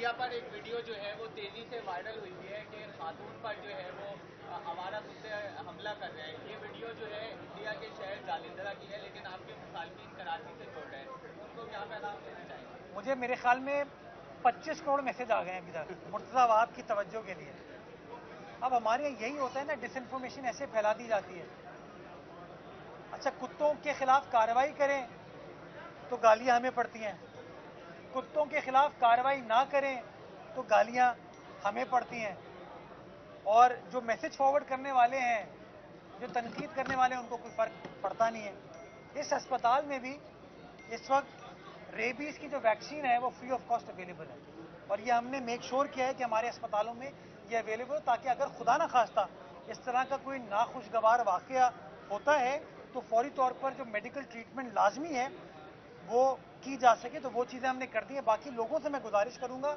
India पर एक video जो है वो तेजी से वायरल हुई है कि खातून पर जो है वो आवारा कुत्ते हमला कर रहे हैं। ये वीडियो जो है इंडिया के शहर जालिंधरा की है, लेकिन आपके मुखालफिन कराची से जुड़ रहे हैं, उनको क्या पैगाम देना चाहेंगे? मुझे मेरे ख्याल में 25 करोड़ मैसेज आ गए हैं अभी तक मुर्तज़ाबाद की तवज्जो के लिए। अब हमारे यहाँ यही होता है ना, डिसइंफॉर्मेशन ऐसे फैला दी जाती है। अच्छा, कुत्तों के खिलाफ कार्रवाई करें तो गालियां हमें पड़ती हैं, कुत्तों के खिलाफ कार्रवाई ना करें तो गालियां हमें पड़ती हैं, और जो मैसेज फॉरवर्ड करने वाले हैं, जो तनकीद करने वाले हैं, उनको कोई फ़र्क पड़ता नहीं है। इस अस्पताल में भी इस वक्त रेबीज़ की जो वैक्सीन है वो फ्री ऑफ कॉस्ट अवेलेबल है, और ये हमने मेक श्योर किया है कि हमारे अस्पतालों में ये अवेलेबल हो, ताकि अगर खुदा ना खास्ता इस तरह का कोई नाखुशगवार वाक़या होता है तो फौरी तौर पर जो मेडिकल ट्रीटमेंट लाजमी है वो की जा सके। तो वो चीज़ें हमने कर दी हैं। बाकी लोगों से मैं गुजारिश करूंगा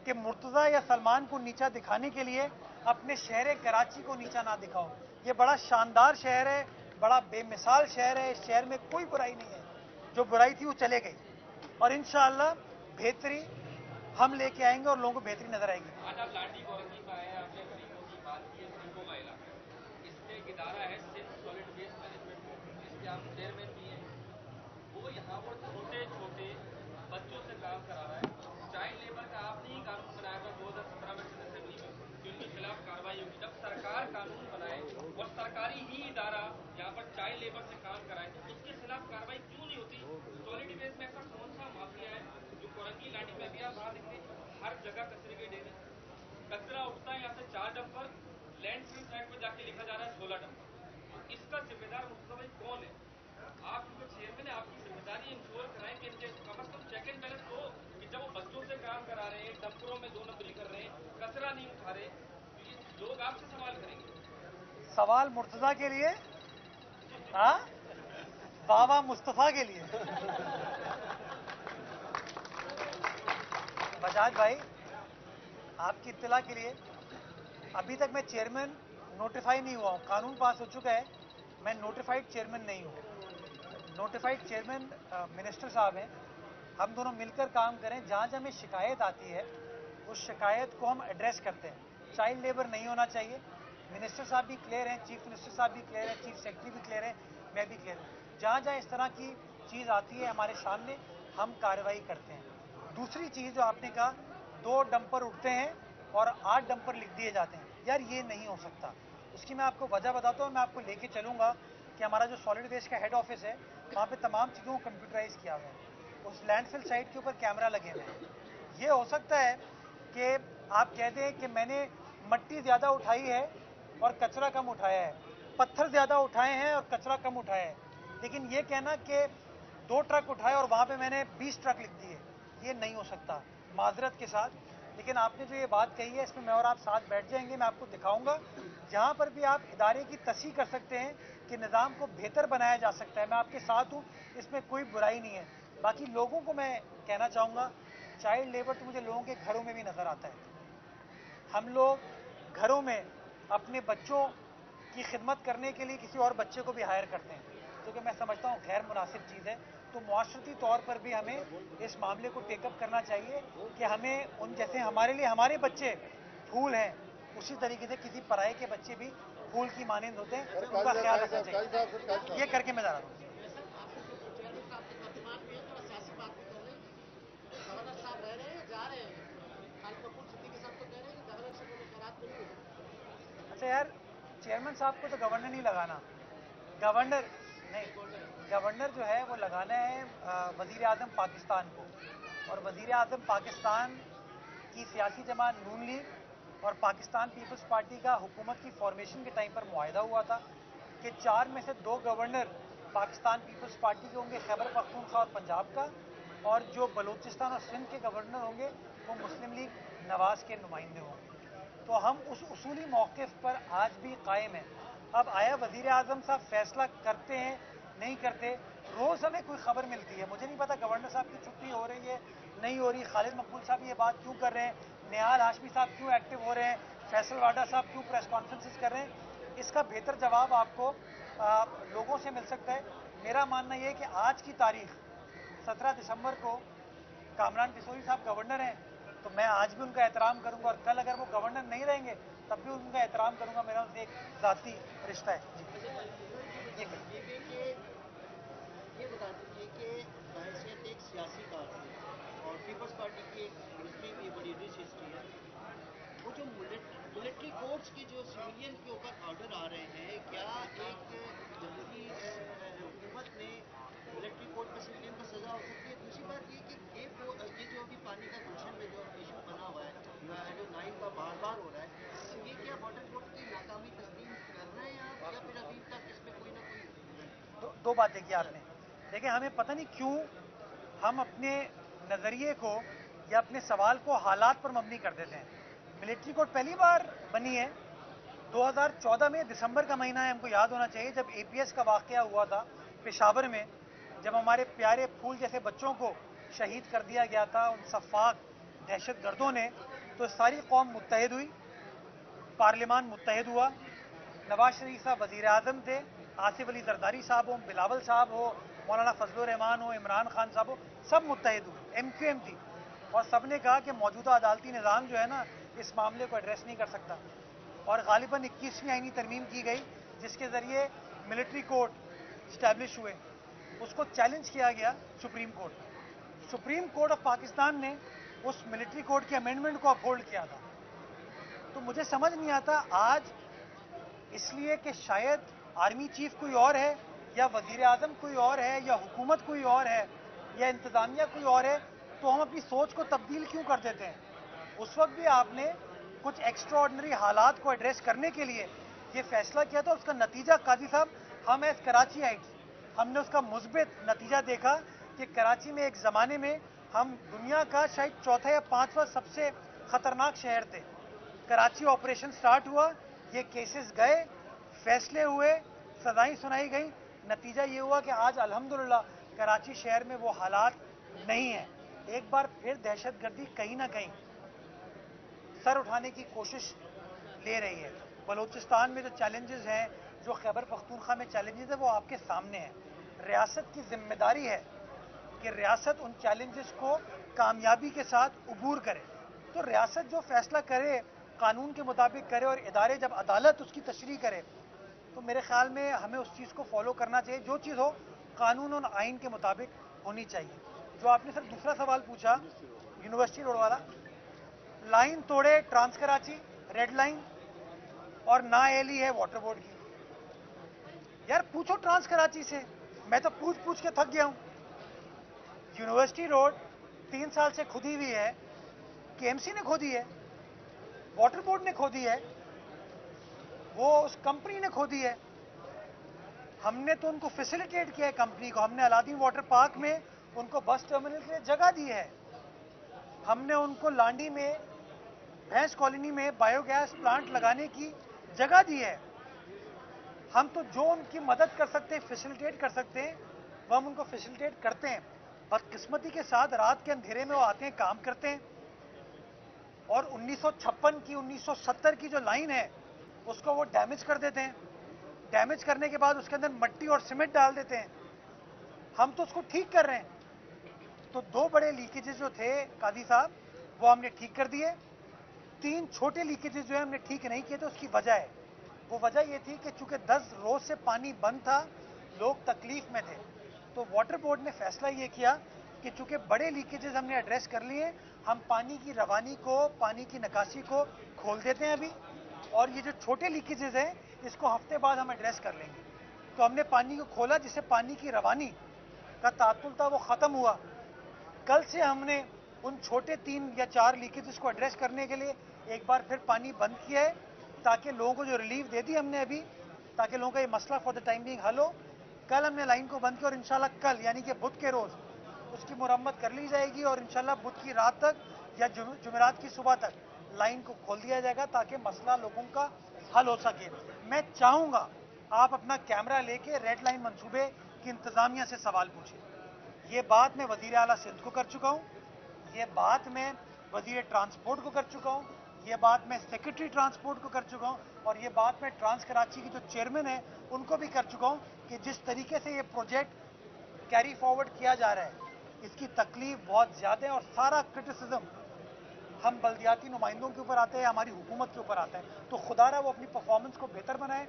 कि मुर्तज़ा या सलमान को नीचा दिखाने के लिए अपने शहर कराची को नीचा ना दिखाओ। ये बड़ा शानदार शहर है, बड़ा बेमिसाल शहर है। इस शहर में कोई बुराई नहीं है, जो बुराई थी वो चले गई, और इंशाअल्लाह बेहतरी हम लेके आएंगे और लोगों को बेहतरी नजर आएगी। आज आप लाठी कॉलोनी में आए हैं, आपने गरीबों की बात की है, गरीबों का इलाका, इसमें एक इदारा है Sindh solid waste management board, इसके हम चेयरमैन भी हैं। वो यहाँ पर छोटे छोटे बच्चों से काम करा रहा है। चाइल्ड लेबर का आपने ही कानून बनाया था 2017 में सिंध असेंबली में कि उनके खिलाफ कार्रवाई होगी। जब सरकार कानून बनाए और सरकारी ही इदारा यहाँ पर चाइल्ड लेबर से काम कराए तो उसके खिलाफ कार्रवाई क्यों नहीं होती? सॉलिड वेस्ट में ऐसा कौन सा माफिया है जो कोरंगी लाठी में भी आप बाहर निकले, हर जगह कचरे के ढेर, कचरा उठता है यहाँ से 4 डंपर, लैंडफिल साइड पर जाके लिखा जा रहा है 16 डंपर। इसका जिम्मेदार मुस्तफा भाई कौन है? आप इनके चेयरमैन है, आपकी जिम्मेदारी इंश्योर कराएं कि इनके कम से कम चेक एंड बैलेंस हो, कि जब वो बच्चों से काम करा रहे हैं, डंपरों में 2 नंबरी कर रहे हैं, कचरा नहीं उठा रहे, तो ये लोग आपसे सवाल करेंगे। सवाल मुर्तज़ा के लिए, हाँ, बाबा मुस्तफ़ा के लिए। बजाज भाई, आपकी इत्तला के लिए, अभी तक मैं चेयरमैन नोटिफाई नहीं हुआ हूँ। कानून पास हो चुका है, मैं नोटिफाइड चेयरमैन नहीं हूँ। नोटिफाइड चेयरमैन मिनिस्टर साहब हैं। हम दोनों मिलकर काम करें। जहाँ जहाँ हमें शिकायत आती है उस शिकायत को हम एड्रेस करते हैं। चाइल्ड लेबर नहीं होना चाहिए, मिनिस्टर साहब भी क्लियर हैं, चीफ मिनिस्टर साहब भी क्लियर हैं, चीफ सेक्रेटरी भी क्लियर हैं, मैं भी क्लियर हूँ। जहाँ जहाँ इस तरह की चीज़ आती है हमारे सामने, हम कार्रवाई करते हैं। दूसरी चीज़ जो आपने कहा, 2 डंपर उठते हैं और 8 डंपर लिख दिए जाते हैं, यार ये नहीं हो सकता। उसकी मैं आपको वजह बताता हूँ। मैं आपको लेके चलूँगा कि हमारा जो सॉलिड वेस्ट का हेड ऑफिस है, वहाँ पे तमाम चीज़ों को कंप्यूटराइज किया हुआ है। उस लैंडफिल साइट के ऊपर कैमरा लगे हुए हैं। ये हो सकता है कि आप कह दें कि मैंने मट्टी ज़्यादा उठाई है और कचरा कम उठाया है, पत्थर ज़्यादा उठाए हैं और कचरा कम उठाया है, लेकिन ये कहना कि 2 ट्रक उठाए और वहाँ पे मैंने 20 ट्रक लिख दिए, ये नहीं हो सकता, माजरत के साथ। लेकिन आपने जो ये बात कही है, इसमें मैं और आप साथ बैठ जाएंगे, मैं आपको दिखाऊंगा जहाँ पर भी आप इदारे की तस्हीह कर सकते हैं कि निज़ाम को बेहतर बनाया जा सकता है। मैं आपके साथ हूँ, इसमें कोई बुराई नहीं है। बाकी लोगों को मैं कहना चाहूँगा, चाइल्ड लेबर तो मुझे लोगों के घरों में भी नज़र आता है। हम लोग घरों में अपने बच्चों की खिदमत करने के लिए किसी और बच्चे को भी हायर करते हैं, जो कि मैं समझता हूँ गैर मुनासिब चीज़ है। तो मुआशरती तौर पर भी हमें इस मामले को टेकअप करना चाहिए कि हमें उन, जैसे हमारे लिए हमारे बच्चे फूल हैं, उसी तरीके से किसी पराये के बच्चे भी फूल की मानंद होते हैं, उनका ख्याल रखना चाहिए। ये करके मैं जा रहा हूँ। अच्छा यार, चेयरमैन साहब को तो गवर्नर नहीं लगाना, गवर्नर नहीं, गवर्नर जो है वो लगाना है वज़ीर आज़म पाकिस्तान को। और वज़ीर आज़म पाकिस्तान की सियासी जमात नून लीग और पाकिस्तान पीपल्स पार्टी का हुकूमत की फॉर्मेशन के टाइम पर मुआहदा हुआ था कि 4 में से 2 गवर्नर पाकिस्तान पीपल्स पार्टी के होंगे, खैबर पख्तूनख्वा और पंजाब का, और जो बलूचिस्तान और सिंध के गवर्नर होंगे वो मुस्लिम लीग नवाज के नुमाइंदे होंगे। तो हम उस उसूली मौक़िफ़ पर आज भी कायम हैं। अब आया वज़ीर आज़म साहब फैसला करते हैं नहीं करते, रोज़ हमें कोई खबर मिलती है। मुझे नहीं पता गवर्नर साहब की छुट्टी हो रही है नहीं हो रही, खालिद मकबूल साहब ये बात क्यों कर रहे हैं, निहाल हाशमी साहब क्यों एक्टिव हो रहे हैं, फैसल वाडा साहब क्यों प्रेस कॉन्फ्रेंसेस कर रहे हैं। इसका बेहतर जवाब आपको लोगों से मिल सकता है। मेरा मानना यह है कि आज की तारीख 17 दिसंबर को कामरान पिसोरी साहब गवर्नर हैं, तो मैं आज भी उनका एहतराम करूंगा और कल अगर वो गवर्नर नहीं रहेंगे तब भी उनका एहतराम करूंगा, मेरा उनसे एक ज़ाती रिश्ता है। ये बता दीजिए कि हैसियत एक सियासी कारकुन और पीपल्स पार्टी की एक हिस्ट्री भी बड़ी रिच हिस्ट्री है, वो जो मिलिट्री कोर्ट्स के जो सिविलियन के ऊपर ऑर्डर आ रहे हैं, क्या एक जमहूरी हुकूमत में मिलिट्री कोर्ट में सिविलियन को सजा हो सकती है? दूसरी बात ये कि ये जो अभी पानी का गुलशन में जो इशू बना हुआ है, जो नाइन का बार बार हो रहा है, तो ये क्या वाटर बोर्ड की नाकामी तस्लीम कर रहे हैं आप, या फिर अभी तक इसमें कोई ना कोई? दो बातें की आपने। देखिए, हमें पता नहीं क्यों हम अपने नज़रिए को या अपने सवाल को हालात पर मबनी कर देते हैं। मिलिट्री कोर्ट पहली बार बनी है 2014 में, दिसंबर का महीना है, हमको याद होना चाहिए, जब APS का वाकया हुआ था पेशावर में, जब हमारे प्यारे फूल जैसे बच्चों को शहीद कर दिया गया था उन सफाक दहशतगर्दों ने। तो सारी कौम मुत्तहिद हुई, पार्लियामान मुत्तहिद हुआ, नवाज शरीफ साहब वजीर आजम थे, आसिफ अली जरदारी साहब हो, बिलावल साहब हो, मौलाना फजलुर रहमान हो, इमरान खान साहब हो, सब मुत्तहिद हुए, MQM थी, और सब ने कहा कि मौजूदा अदालती निज़ाम जो है ना, इस मामले को एड्रेस नहीं कर सकता। और गालिबन 21वीं आईनी तरमीम की गई जिसके ज़रिए मिलिट्री कोर्ट इस्टेब्लिश हुए। उसको चैलेंज किया गया supreme court. Supreme court of Pakistan ने उस मिलिट्री कोर्ट के अमेंडमेंट को अपहोल्ड किया था। तो मुझे समझ नहीं आता, आज इसलिए कि शायद आर्मी चीफ कोई और है, या वजीर आजम कोई और है, या हुकूमत कोई और है, या इंतजामिया कोई और है, तो हम अपनी सोच को तब्दील क्यों कर देते हैं? उस वक्त भी आपने कुछ एक्स्ट्राऑर्डिनरी हालात को एड्रेस करने के लिए ये फैसला किया था। उसका नतीजा काजी साहब, हम एज कराचीइट्स हमने उसका मुस्बित नतीजा देखा कि कराची में एक ज़माने में हम दुनिया का शायद चौथा या पांचवा सबसे खतरनाक शहर थे। कराची ऑपरेशन स्टार्ट हुआ, ये केसेस गए, फैसले हुए, सजाएं सुनाई गई, नतीजा ये हुआ कि आज अल्हम्दुलिल्लाह कराची शहर में वो हालात नहीं है। एक बार फिर दहशतगर्दी कहीं ना कहीं सर उठाने की कोशिश ले रही है। बलूचिस्तान में जो चैलेंजेस हैं, जो खैबर पख्तूनख्वा में चैलेंजेस है, वो आपके सामने हैं। रियासत की जिम्मेदारी है कि रियासत उन चैलेंजेस को कामयाबी के साथ अबूर करे। तो रियासत जो फैसला करे कानून के मुताबिक करे, और इदारे जब अदालत उसकी तशरीह करे, तो मेरे ख्याल में हमें उस चीज़ को फॉलो करना चाहिए। जो चीज़ हो कानून और आइन के मुताबिक होनी चाहिए। जो आपने सर दूसरा सवाल पूछा यूनिवर्सिटी रोड वाला, लाइन तोड़े ट्रांस कराची रेड लाइन, और ना एली है वाटर बोर्ड की। यार पूछो ट्रांस कराची से, मैं तो पूछ पूछ के थक गया हूं। यूनिवर्सिटी रोड 3 साल से खुदी हुई है, KMC ने खोदी है, वाटर बोर्ड ने खोदी है, वो उस कंपनी ने खोदी है। हमने तो उनको फैसिलिटेट किया है कंपनी को। हमने अलादीन वाटर पार्क में उनको बस टर्मिनल के लिए जगह दी है। हमने उनको लांडी में भैंस कॉलोनी में बायोगैस प्लांट लगाने की जगह दी है। हम तो जो उनकी मदद कर सकते हैं, फैसिलिटेट कर सकते हैं, वो हम उनको फैसिलिटेट करते हैं। बदकिस्मती के साथ रात के अंधेरे में वो आते हैं, काम करते हैं, और 1956 की 1970 की जो लाइन है उसको वो डैमेज कर देते हैं। डैमेज करने के बाद उसके अंदर मट्टी और सीमेंट डाल देते हैं। हम तो उसको ठीक कर रहे हैं। तो 2 बड़े लीकेजेस जो थे काजी साहब, वो हमने ठीक कर दिए। 3 छोटे लीकेजेस जो है हमने ठीक नहीं किए थे। उसकी वजह है, वो वजह ये थी कि चूंकि 10 रोज से पानी बंद था, लोग तकलीफ में थे, तो वाटर बोर्ड ने फैसला ये किया कि चूंकि बड़े लीकेजेस हमने एड्रेस कर लिए, हम पानी की रवानी को, पानी की निकासी को खोल देते हैं अभी, और ये जो छोटे लीकेजेस हैं इसको हफ्ते बाद हम एड्रेस कर लेंगे। तो हमने पानी को खोला, जिससे पानी की रवानी का तात्तुल था वो ख़त्म हुआ। कल से हमने उन छोटे 3 या 4 लीकेजेस को एड्रेस करने के लिए एक बार फिर पानी बंद किया है, ताकि लोगों को जो रिलीफ दे दी हमने अभी, ताकि लोगों का ये मसला फॉर द टाइम बिंग हल हो। कल हमने लाइन को बंद किया, और इंशाल्लाह कल यानी कि बुध के रोज़ उसकी मुरम्मत कर ली जाएगी, और इंशाल्लाह बुध की रात तक या जुमेरात की सुबह तक लाइन को खोल दिया जाएगा, ताकि मसला लोगों का हल हो सके। मैं चाहूँगा आप अपना कैमरा लेके रेड लाइन मंसूबे की इंतज़ामिया से सवाल पूछें। ये बात मैं वज़ीर आला सिंध को कर चुका हूँ, ये बात मैं वज़ीर ट्रांसपोर्ट को कर चुका हूँ, ये बात मैं सेक्रेटरी ट्रांसपोर्ट को कर चुका हूँ, और ये बात मैं ट्रांस कराची की जो चेयरमैन है उनको भी कर चुका हूँ कि जिस तरीके से ये प्रोजेक्ट कैरी फॉरवर्ड किया जा रहा है, इसकी तकलीफ बहुत ज़्यादा है, और सारा क्रिटिसिज्म हम बल्दियाती नुमाइंदों के ऊपर आते हैं, हमारी हुकूमत के ऊपर आता है। तो खुदारा वो अपनी परफॉर्मेंस को बेहतर बनाएं,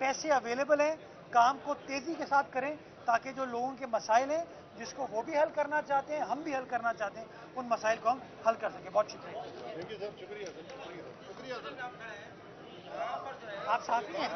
पैसे अवेलेबल हैं, काम को तेजी के साथ करें ताकि जो लोगों के मसाइल हैं जिसको वो भी हल करना चाहते हैं, हम भी हल करना चाहते हैं, उन मसाइल को हम हल कर सकें। बहुत शुक्रिया। थैंक यू सर, शुक्रिया सर, शुक्रिया सर। आप साथ में हैं?